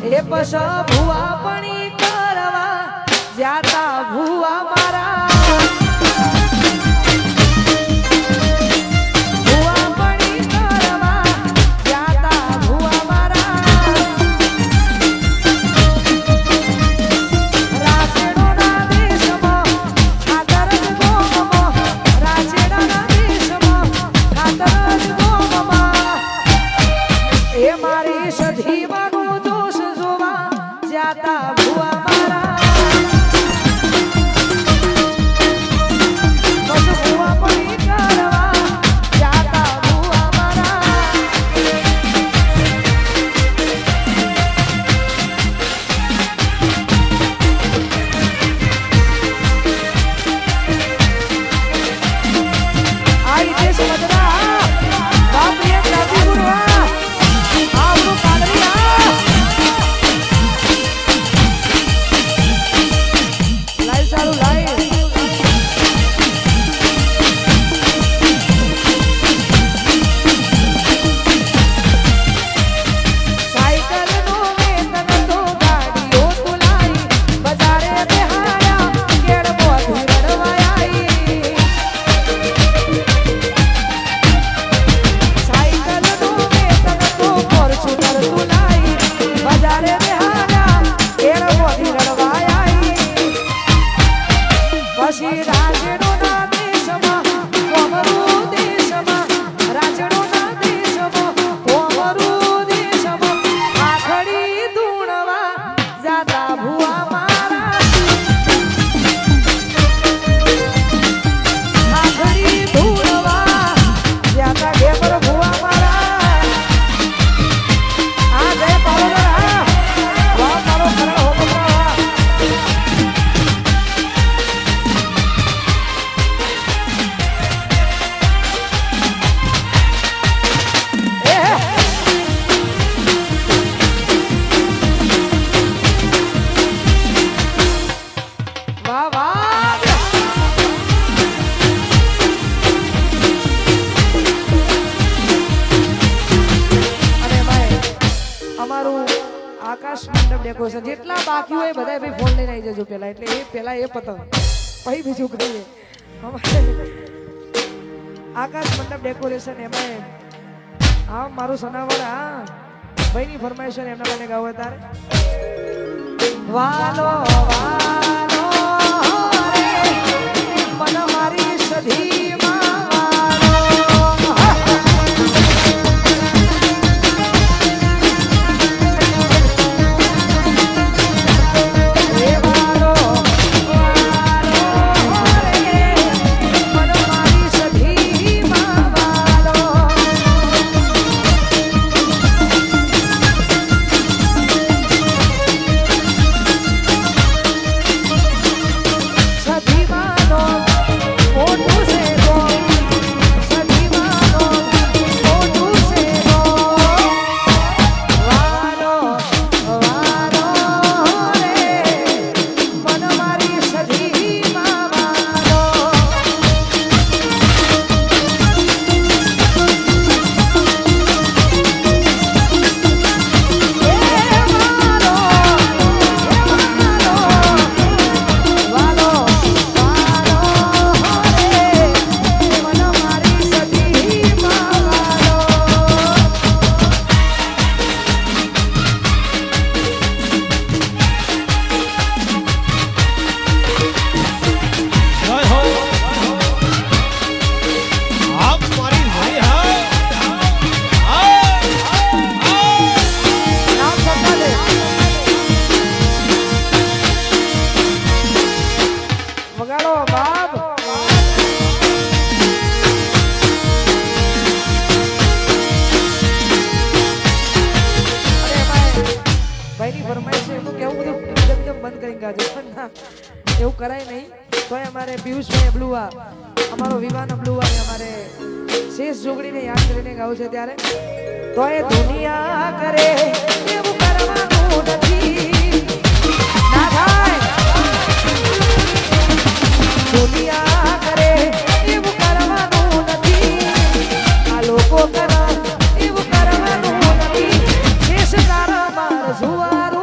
એ પસ ભુવા પણી કરવા જાતા ભુવા મારા આકાશ મંડપ ડેકોરેશન જેટલા બાકી હોય બધા ભાઈ ફોન લઈને આવી જજો પેલા એટલે એ પેલા એ પતંગ પછી બીજું કરીએ અમારે આકાશ મંડપ ડેકોરેશન એમાં હા મારું સનાવર હા ભાઈની ફરમાઈશ એમના માટે ગાવ તારે વાલો વાલો રે મન મારી સધી એવું કરાય નહીં તો અમારે પિયુષભાઈ અબલુઆ અમારો વિવાન અબલુઆ અમારે શેષ જોગડીને યાદ કરીને ગાવું છે ત્યારે તો એ દુનિયા કરે એવું કરવાનું નથી ના થાય દુનિયા કરે એવું કરવાનું નથી આ લોકો કરે એવું કરવાનું નથી શેષ તારા માર સુવારો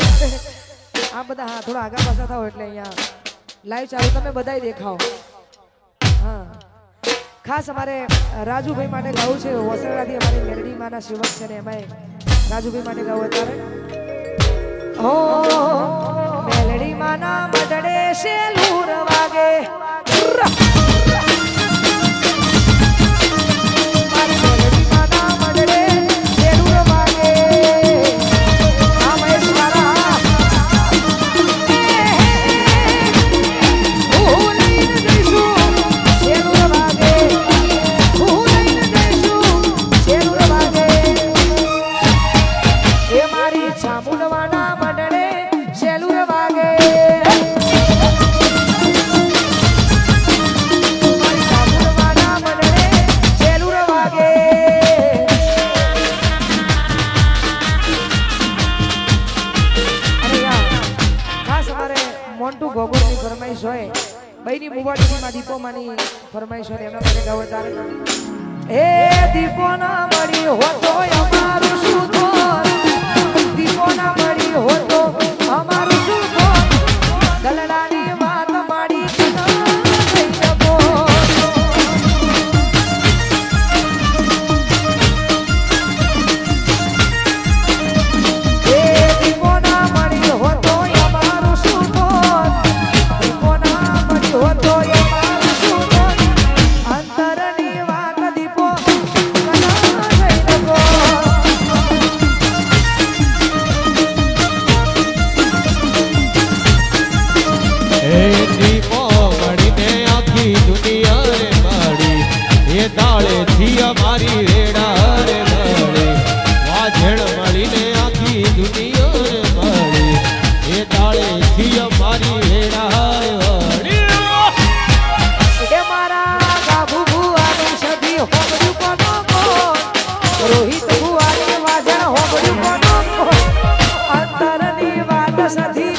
આ બધા હા થોડા આગા પાછા થાવ એટલે અહીંયા લાઈવ ચાલુ તમે બધાય દેખાઓ. હા ખાસ અમારે રાજુભાઈ માટે ગાવું છે. વસરાથી અમારી મેરડી માના સેવક છે ને એમાંય રાજુભાઈ માટે ગાવું અત્યારે. હો મેલડી માના મડડે શેલુર વાગે ગોગોની ફરમાઈશ હોય બઈની મુવાડીમાં દીપો માની ફરમાઈશ હોય એમના માટે ગાવ તારે. એ દીપો ના મળી હોતો અમારું શું તો દીપો ના મળી હોતો અમારું શું તો દલડાની વાત માડી અમારી રેડા રે મળી વાજણ મળીને આખી દુનિયા રે મળી એ તાળે થી અમારી રેડા રે મળી. એ મારા ગાભુ ભુવાનું સધી હોબડ્યું કોનો કોણ રોહિત ભુવાની વાજણ હોબડ્યું કોનો કોણ અંતરની વાત સધી